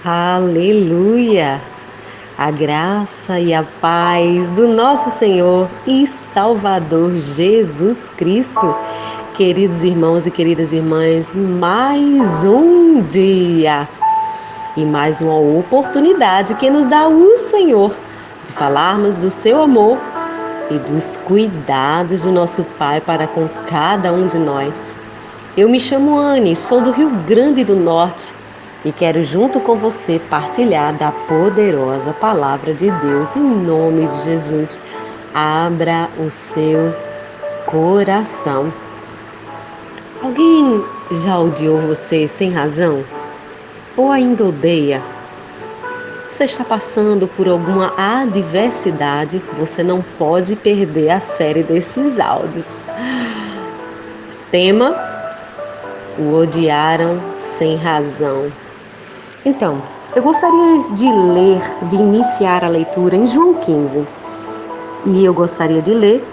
Aleluia! A graça e a paz do nosso Senhor e Salvador Jesus Cristo. Queridos irmãos e queridas irmãs, mais um dia e mais uma oportunidade que nos dá o Senhor de falarmos do seu amor e dos cuidados do nosso Pai para com cada um de nós. Eu me chamo Anne, sou do Rio Grande do Norte e quero junto com você partilhar da poderosa palavra de Deus em nome de Jesus. Abra o seu coração. Alguém já odiou você sem razão? Ou ainda odeia? Você está passando por alguma adversidade? Você não pode perder a série desses áudios. Tema: o odiaram sem razão. Então, eu gostaria de iniciar a leitura em João 15. E eu gostaria de ler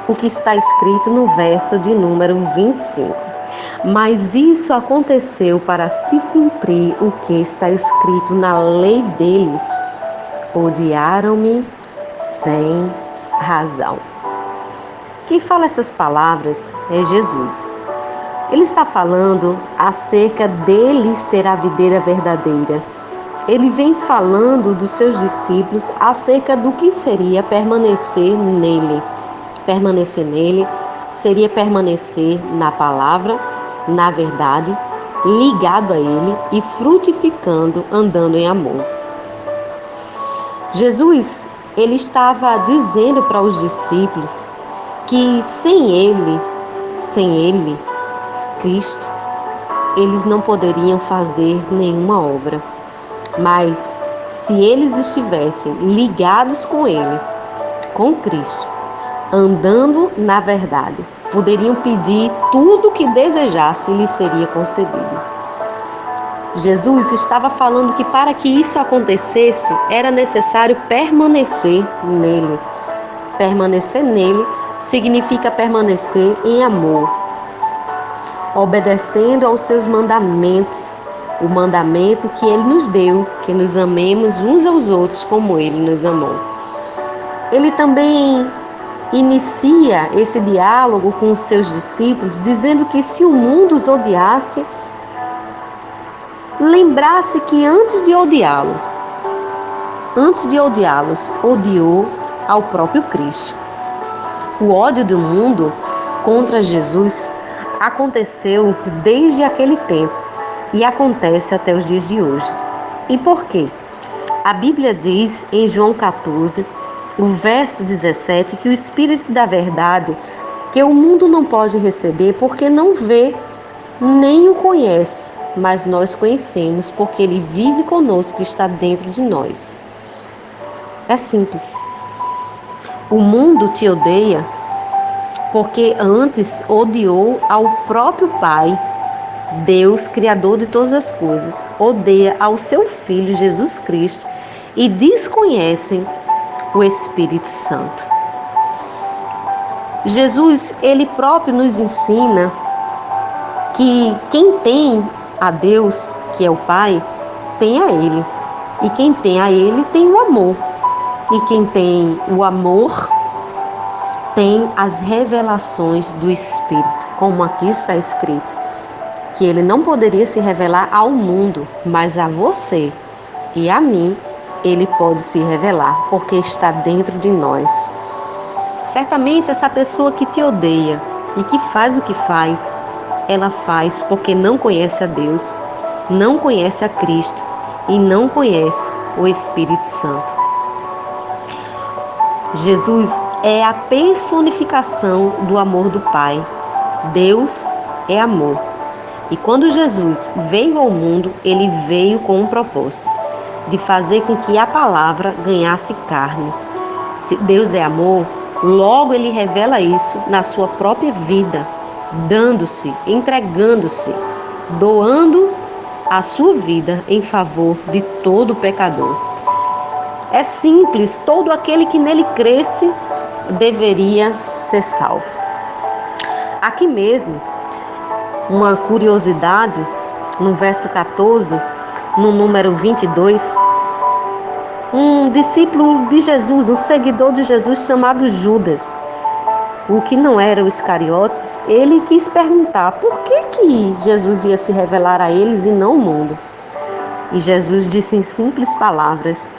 o que está escrito no verso de número 25. Mas isso aconteceu para se cumprir o que está escrito na lei deles. Odiaram-me sem razão. Quem fala essas palavras é Jesus. Ele está falando acerca dele ser a videira verdadeira. Ele vem falando dos seus discípulos acerca do que seria permanecer nele. Permanecer nele seria permanecer na palavra, na verdade, ligado a ele e frutificando, andando em amor. Jesus, ele estava dizendo para os discípulos que sem ele, Cristo, eles não poderiam fazer nenhuma obra. Mas se eles estivessem ligados com Ele, com Cristo, andando na verdade, poderiam pedir tudo o que desejassem e lhes seria concedido. Jesus estava falando que para que isso acontecesse, era necessário permanecer nele. Permanecer nele significa permanecer em amor, obedecendo aos seus mandamentos, o mandamento que Ele nos deu, que nos amemos uns aos outros como Ele nos amou. Ele também inicia esse diálogo com os seus discípulos, dizendo que se o mundo os odiasse, lembrasse que antes de odiá-los, odiou ao próprio Cristo. O ódio do mundo contra Jesus aconteceu desde aquele tempo e acontece até os dias de hoje. E por quê? A Bíblia diz em João 14, o verso 17, que o Espírito da verdade, que o mundo não pode receber porque não vê nem o conhece, mas nós conhecemos porque ele vive conosco e está dentro de nós. É simples. O mundo te odeia porque antes odiou ao próprio Pai. Deus, Criador de todas as coisas, odeia ao seu Filho Jesus Cristo e desconhecem o Espírito Santo. Jesus, ele próprio nos ensina que quem tem a Deus, que é o Pai, tem a Ele. E quem tem a Ele tem o amor. E quem tem o amor tem as revelações do Espírito, como aqui está escrito, que ele não poderia se revelar ao mundo, mas a você e a mim, ele pode se revelar, porque está dentro de nós. Certamente essa pessoa que te odeia e que faz o que faz, ela faz porque não conhece a Deus, não conhece a Cristo e não conhece o Espírito Santo. Jesus é a personificação do amor do Pai. Deus é amor. E quando Jesus veio ao mundo, ele veio com um propósito, de fazer com que a palavra ganhasse carne. Se Deus é amor, logo ele revela isso na sua própria vida, dando-se, entregando-se, doando a sua vida em favor de todo pecador. É simples, todo aquele que nele cresce deveria ser salvo. Aqui mesmo, uma curiosidade, no verso 14, no número 22, um discípulo de Jesus, um seguidor de Jesus chamado Judas, o que não era o Iscariotes, ele quis perguntar por que Jesus ia se revelar a eles e não ao mundo. E Jesus disse em simples palavras: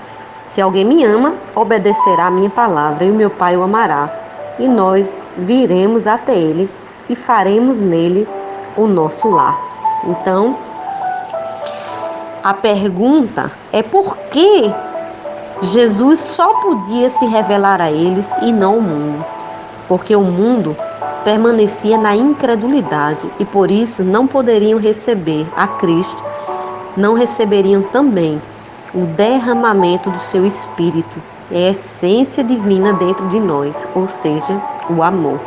se alguém me ama, obedecerá a minha palavra, e o meu Pai o amará. E nós viremos até ele e faremos nele o nosso lar. Então, a pergunta é por que Jesus só podia se revelar a eles e não ao mundo? Porque o mundo permanecia na incredulidade e por isso não poderiam receber a Cristo, não receberiam também o derramamento do seu Espírito, a essência divina dentro de nós, ou seja, o amor.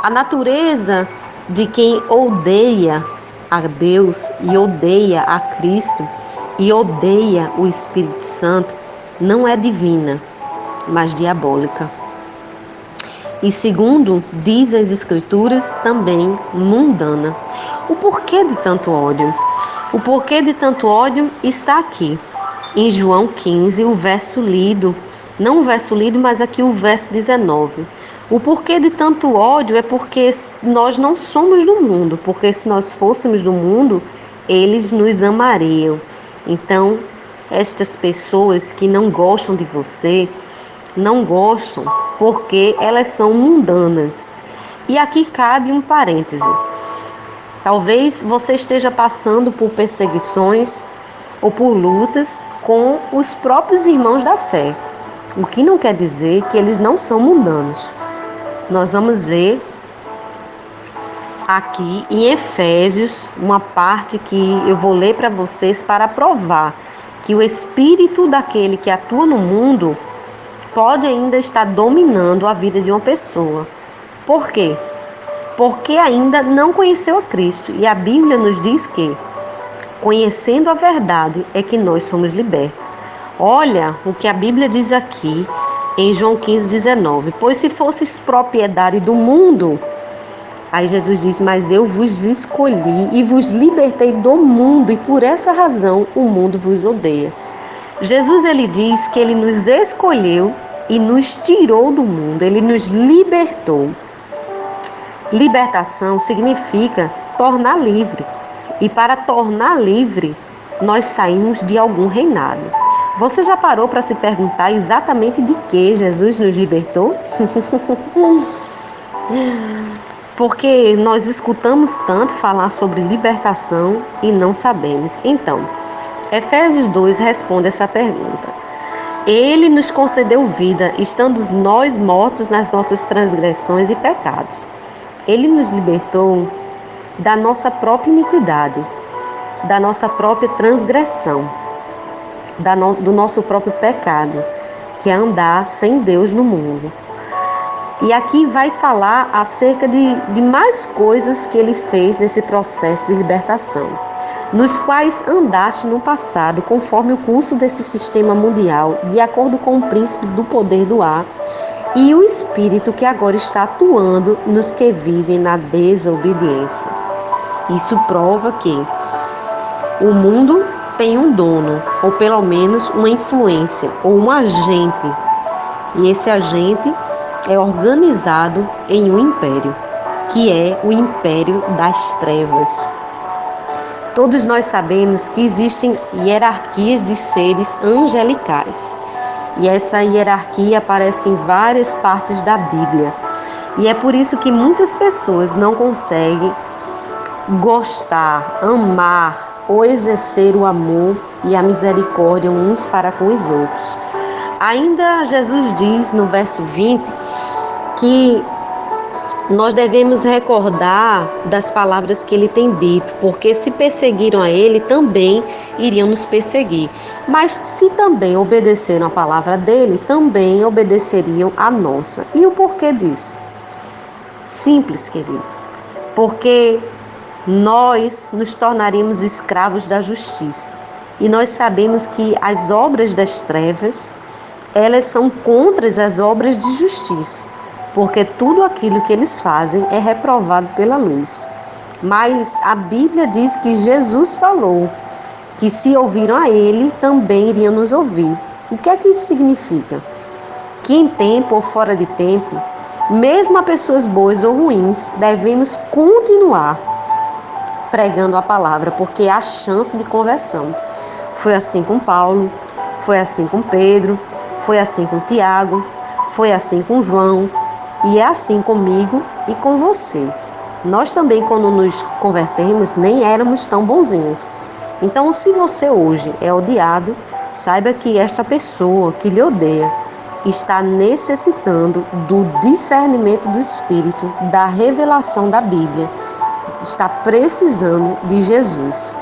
A natureza de quem odeia a Deus e odeia a Cristo e odeia o Espírito Santo não é divina, mas diabólica. E segundo diz as Escrituras, também mundana. O porquê de tanto ódio? O porquê de tanto ódio está aqui, em João 15, o verso lido, não o verso lido, mas aqui o verso 19. O porquê de tanto ódio é porque nós não somos do mundo, porque se nós fôssemos do mundo, eles nos amariam. Então, estas pessoas que não gostam de você, não gostam porque elas são mundanas. E aqui cabe um parêntese. Talvez você esteja passando por perseguições ou por lutas com os próprios irmãos da fé, o que não quer dizer que eles não são mundanos. Nós vamos ver aqui em Efésios uma parte que eu vou ler para vocês para provar que o espírito daquele que atua no mundo pode ainda estar dominando a vida de uma pessoa. Por quê? Porque ainda não conheceu a Cristo. E a Bíblia nos diz que, conhecendo a verdade, é que nós somos libertos. Olha o que a Bíblia diz aqui em João 15, 19. Pois se fosses propriedade do mundo, aí Jesus diz, mas eu vos escolhi e vos libertei do mundo, e por essa razão o mundo vos odeia. Jesus, ele diz que ele nos escolheu e nos tirou do mundo, ele nos libertou. Libertação significa tornar livre. E para tornar livre, nós saímos de algum reinado. Você já parou para se perguntar exatamente de que Jesus nos libertou? Porque nós escutamos tanto falar sobre libertação e não sabemos. Então, Efésios 2 responde essa pergunta. Ele nos concedeu vida, estando nós mortos nas nossas transgressões e pecados. Ele nos libertou da nossa própria iniquidade, da nossa própria transgressão, do nosso próprio pecado, que é andar sem Deus no mundo. E aqui vai falar acerca de mais coisas que ele fez nesse processo de libertação, nos quais andaste no passado, conforme o curso desse sistema mundial, de acordo com o príncipe do poder do ar, e o Espírito que agora está atuando nos que vivem na desobediência. Isso prova que o mundo tem um dono, ou pelo menos uma influência, ou um agente. E esse agente é organizado em um império, que é o império das trevas. Todos nós sabemos que existem hierarquias de seres angelicais. E essa hierarquia aparece em várias partes da Bíblia. E é por isso que muitas pessoas não conseguem gostar, amar ou exercer o amor e a misericórdia uns para com os outros. Ainda Jesus diz no verso 20 que nós devemos recordar das palavras que ele tem dito, porque se perseguiram a ele, também iriam nos perseguir. Mas se também obedeceram a palavra dele, também obedeceriam a nossa. E o porquê disso? Simples, queridos. Porque nós nos tornaríamos escravos da justiça. E nós sabemos que as obras das trevas, elas são contra as obras de justiça. Porque tudo aquilo que eles fazem é reprovado pela luz. Mas a Bíblia diz que Jesus falou que se ouviram a ele, também iriam nos ouvir. O que é que isso significa? Que em tempo ou fora de tempo, mesmo a pessoas boas ou ruins, devemos continuar pregando a palavra, porque há chance de conversão. Foi assim com Paulo, foi assim com Pedro, foi assim com Tiago, foi assim com João, e é assim comigo e com você. Nós também, quando nos convertemos, nem éramos tão bonzinhos. Então, se você hoje é odiado, saiba que esta pessoa que lhe odeia está necessitando do discernimento do Espírito, da revelação da Bíblia, está precisando de Jesus.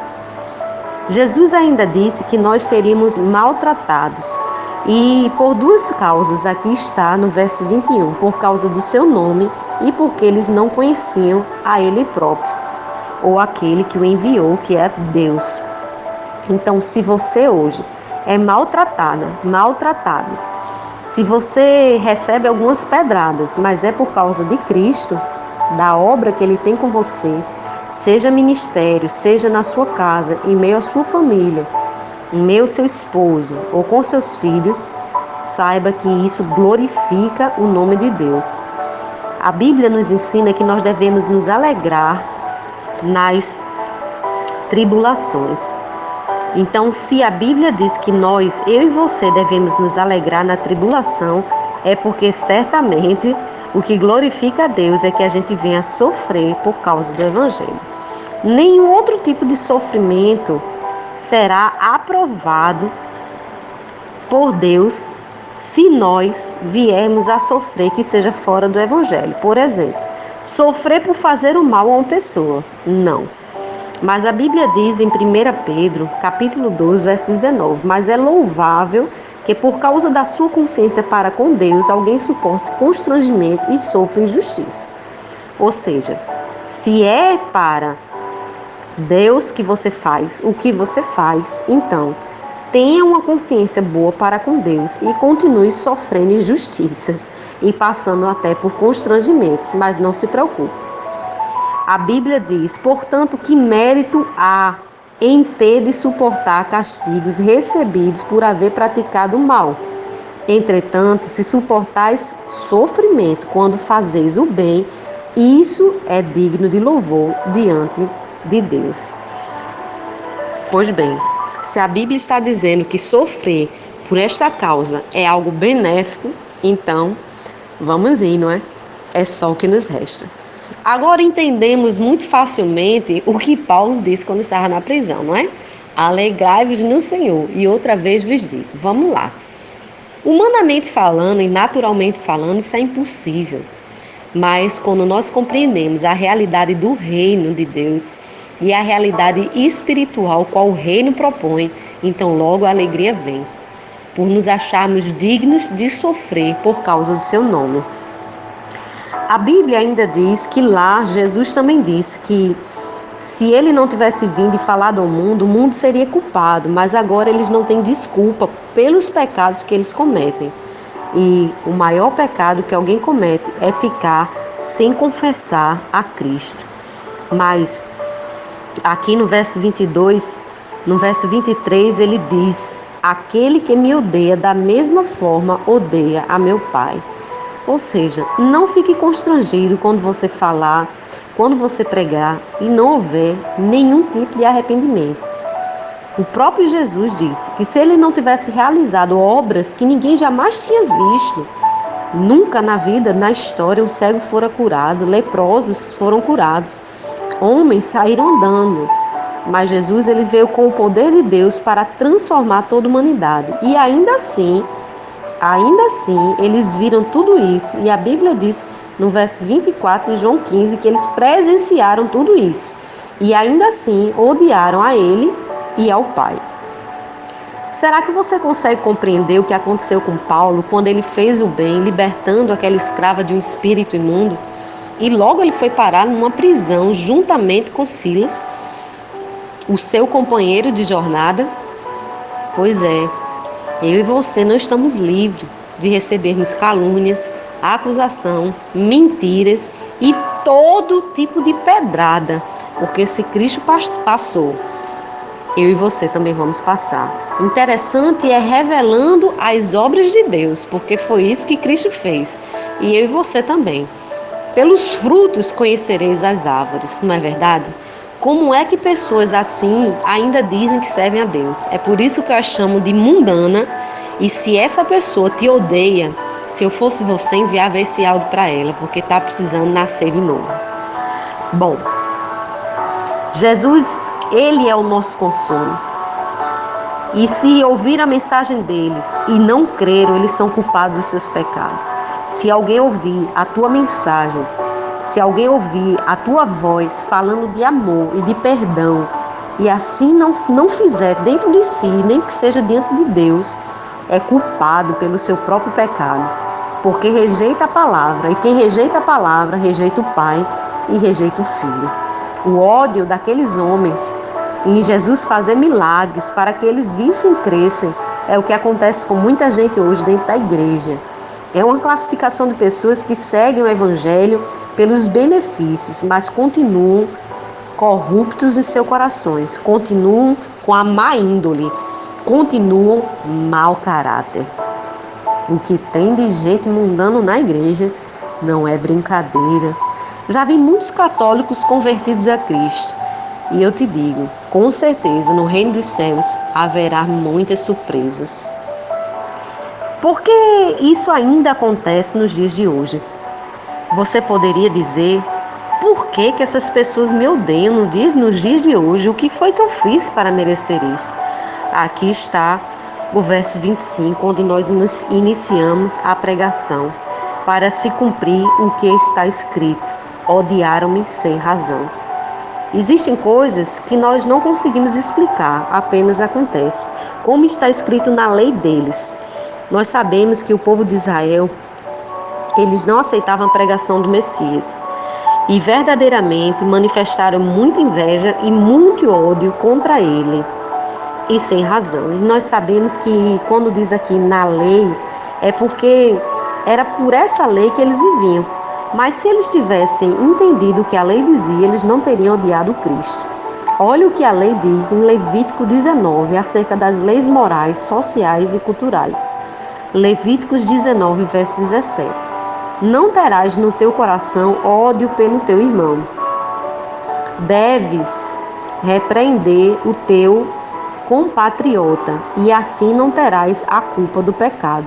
Jesus ainda disse que nós seríamos maltratados, e por duas causas, aqui está no verso 21, por causa do seu nome e porque eles não conheciam a ele próprio, ou aquele que o enviou, que é Deus. Então, se você hoje é maltratado, se você recebe algumas pedradas, mas é por causa de Cristo, da obra que Ele tem com você, seja ministério, seja na sua casa, em meio à sua família, em meio ao seu esposo ou com seus filhos, saiba que isso glorifica o nome de Deus. A Bíblia nos ensina que nós devemos nos alegrar nas tribulações. Então, se a Bíblia diz que nós, eu e você, devemos nos alegrar na tribulação, é porque certamente o que glorifica a Deus é que a gente venha sofrer por causa do Evangelho. Nenhum outro tipo de sofrimento será aprovado por Deus se nós viermos a sofrer que seja fora do Evangelho. Por exemplo, sofrer por fazer o mal a uma pessoa. Não. Mas a Bíblia diz em 1 Pedro, capítulo 2, verso 19, mas é louvável que por causa da sua consciência para com Deus, alguém suporte constrangimento e sofra injustiça. Ou seja, se é para Deus que você faz o que você faz, então tenha uma consciência boa para com Deus e continue sofrendo injustiças e passando até por constrangimentos, mas não se preocupe. A Bíblia diz, portanto, que mérito há em ter de suportar castigos recebidos por haver praticado o mal. Entretanto, se suportais sofrimento quando fazeis o bem, isso é digno de louvor diante de Deus. Pois bem, se a Bíblia está dizendo que sofrer por esta causa é algo benéfico, então vamos ir, não é? É só o que nos resta. Agora entendemos muito facilmente o que Paulo disse quando estava na prisão, não é? Alegrai-vos no Senhor, e outra vez vos digo. Vamos lá. Humanamente falando e naturalmente falando, isso é impossível. Mas quando nós compreendemos a realidade do reino de Deus e a realidade espiritual qual o reino propõe, então logo a alegria vem, por nos acharmos dignos de sofrer por causa do seu nome. A Bíblia ainda diz que lá Jesus também disse que se ele não tivesse vindo e falado ao mundo, o mundo seria culpado, mas agora eles não têm desculpa pelos pecados que eles cometem. E o maior pecado que alguém comete é ficar sem confessar a Cristo. Mas aqui no verso 22, no verso 23, ele diz: aquele que me odeia da mesma forma odeia a meu Pai. Ou seja, não fique constrangido quando você falar, quando você pregar e não houver nenhum tipo de arrependimento. O próprio Jesus disse que se ele não tivesse realizado obras que ninguém jamais tinha visto, nunca na vida, na história, um cego fora curado, leprosos foram curados, homens saíram andando. Mas Jesus ele veio com o poder de Deus para transformar toda a humanidade. E ainda assim, eles viram tudo isso. E a Bíblia diz no verso 24 de João 15 que eles presenciaram tudo isso. E ainda assim odiaram a ele e ao Pai. Será que você consegue compreender o que aconteceu com Paulo quando ele fez o bem, libertando aquela escrava de um espírito imundo? E logo ele foi parar numa prisão juntamente com Silas, o seu companheiro de jornada? Pois é, eu e você não estamos livres de recebermos calúnias, acusação, mentiras e todo tipo de pedrada, porque se Cristo passou eu e você também vamos passar. Interessante é revelando as obras de Deus, porque foi isso que Cristo fez, e eu e você também. Pelos frutos conhecereis as árvores, não é verdade? Como é que pessoas assim ainda dizem que servem a Deus? É por isso que eu a chamo de mundana, e se essa pessoa te odeia, se eu fosse você, enviava esse áudio para ela, porque está precisando nascer de novo. Bom, Jesus, ele é o nosso consolo. E se ouvir a mensagem deles e não creram, eles são culpados dos seus pecados. Se alguém ouvir a tua mensagem, se alguém ouvir a tua voz falando de amor e de perdão, e assim não fizer dentro de si, nem que seja diante de Deus, é culpado pelo seu próprio pecado, porque rejeita a palavra, e quem rejeita a palavra, rejeita o Pai e rejeita o Filho. O ódio daqueles homens em Jesus fazer milagres para que eles vissem e crescem é o que acontece com muita gente hoje dentro da igreja. É uma classificação de pessoas que seguem o Evangelho pelos benefícios, mas continuam corruptos em seus corações, continuam com a má índole, continuam mau caráter. O que tem de gente mundano na igreja não é brincadeira. Já vi muitos católicos convertidos a Cristo. E eu te digo, com certeza, no reino dos céus haverá muitas surpresas. Por que isso ainda acontece nos dias de hoje? Você poderia dizer, por que essas pessoas me odeiam nos dias de hoje? O que foi que eu fiz para merecer isso? Aqui está o verso 25, onde nós nos iniciamos a pregação, para se cumprir o que está escrito: odiaram-me sem razão. Existem coisas que nós não conseguimos explicar, apenas acontece, como está escrito na lei deles. Nós sabemos que o povo de Israel, eles não aceitavam a pregação do Messias e verdadeiramente manifestaram muita inveja e muito ódio contra ele, e sem razão. E nós sabemos que quando diz aqui na lei, é porque era por essa lei que eles viviam. Mas se eles tivessem entendido o que a lei dizia, eles não teriam odiado Cristo. Olha o que a lei diz em Levítico 19, acerca das leis morais, sociais e culturais. Levíticos 19, verso 17. Não terás no teu coração ódio pelo teu irmão. Deves repreender o teu compatriota, e assim não terás a culpa do pecado.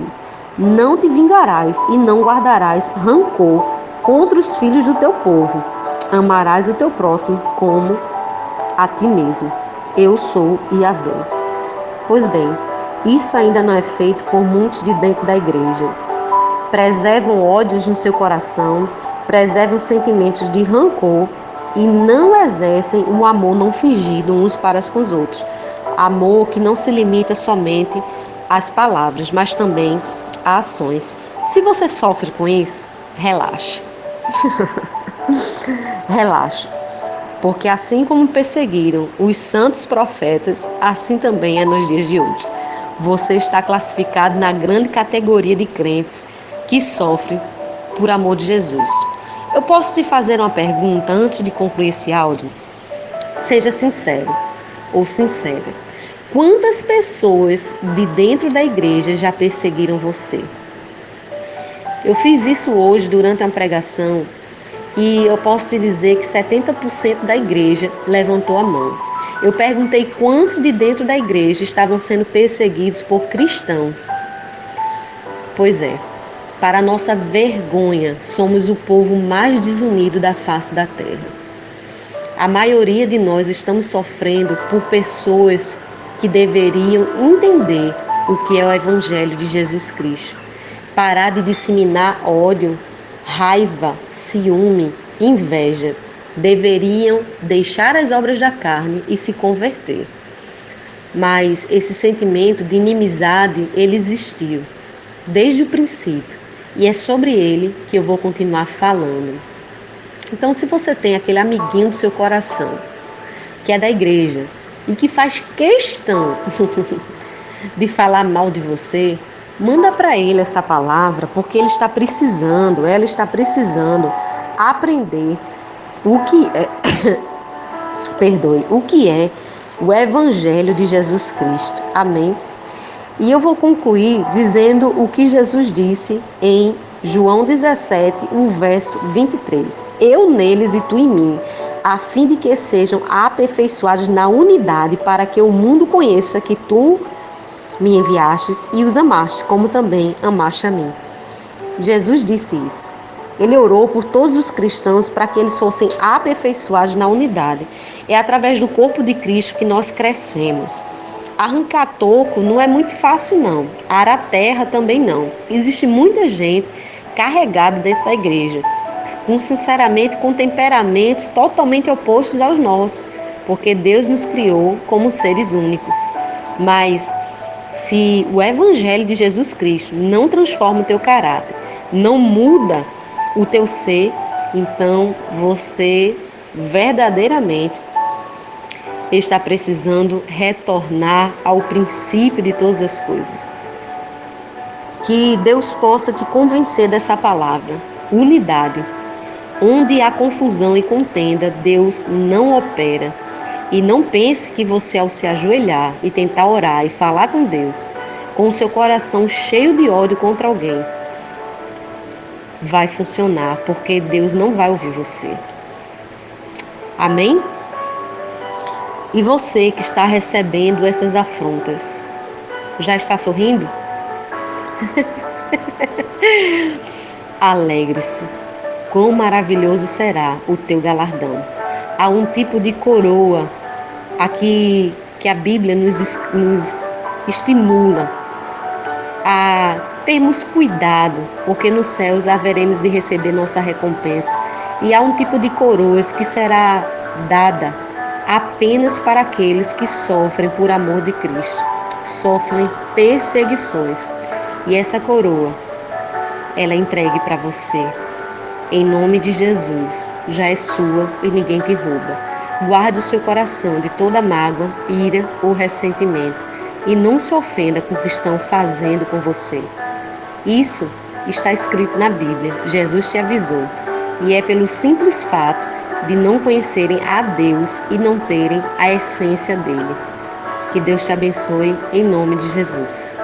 Não te vingarás e não guardarás rancor contra os filhos do teu povo. Amarás o teu próximo como a ti mesmo. Eu sou Yahvé. Pois bem, isso ainda não é feito por muitos de dentro da igreja. Preservam ódios no seu coração, preservam sentimentos de rancor e não exercem um amor não fingido uns para com os outros. Amor que não se limita somente às palavras, mas também a ações. Se você sofre com isso, relaxa. Relaxa, porque assim como perseguiram os santos profetas, assim também é nos dias de hoje. Você está classificado na grande categoria de crentes que sofrem por amor de Jesus. Eu posso te fazer uma pergunta antes de concluir esse áudio? Seja sincero ou sincera. Quantas pessoas de dentro da igreja já perseguiram você? Eu fiz isso hoje durante uma pregação e eu posso te dizer que 70% da igreja levantou a mão. Eu perguntei quantos de dentro da igreja estavam sendo perseguidos por cristãos. Pois é, para nossa vergonha, somos o povo mais desunido da face da terra. A maioria de nós estamos sofrendo por pessoas que deveriam entender o que é o Evangelho de Jesus Cristo. Parar de disseminar ódio, raiva, ciúme, inveja. Deveriam deixar as obras da carne e se converter. Mas esse sentimento de inimizade, ele existiu desde o princípio. E é sobre ele que eu vou continuar falando. Então, se você tem aquele amiguinho do seu coração, que é da igreja, e que faz questão de falar mal de você, manda para ele essa palavra, porque ele está precisando, ela está precisando aprender o que é, perdoe, o que é o Evangelho de Jesus Cristo. Amém? E eu vou concluir dizendo o que Jesus disse em João 17, o verso 23. Eu neles e tu em mim, a fim de que sejam aperfeiçoados na unidade, para que o mundo conheça que tu me enviastes e os amaste, como também amaste a mim. Jesus disse isso. Ele orou por todos os cristãos para que eles fossem aperfeiçoados na unidade. É através do corpo de Cristo que nós crescemos. Arrancar toco não é muito fácil, não. Arar terra também não. Existe muita gente carregada dentro da igreja, sinceramente com temperamentos totalmente opostos aos nossos, porque Deus nos criou como seres únicos. Mas se o Evangelho de Jesus Cristo não transforma o teu caráter, não muda o teu ser, então você verdadeiramente está precisando retornar ao princípio de todas as coisas. Que Deus possa te convencer dessa palavra, unidade. Onde há confusão e contenda, Deus não opera. E não pense que você, ao se ajoelhar e tentar orar e falar com Deus, com o seu coração cheio de ódio contra alguém, vai funcionar, porque Deus não vai ouvir você. Amém? E você que está recebendo essas afrontas, já está sorrindo? Alegre-se, quão maravilhoso será o teu galardão. Há um tipo de coroa aqui que a Bíblia nos estimula a termos cuidado, porque nos céus haveremos de receber nossa recompensa. E há um tipo de coroas que será dada apenas para aqueles que sofrem por amor de Cristo, sofrem perseguições. E essa coroa, ela é entregue para você. Em nome de Jesus, já é sua e ninguém te rouba. Guarde o seu coração de toda mágoa, ira ou ressentimento e não se ofenda com o que estão fazendo com você. Isso está escrito na Bíblia, Jesus te avisou, e é pelo simples fato de não conhecerem a Deus e não terem a essência dele. Que Deus te abençoe em nome de Jesus.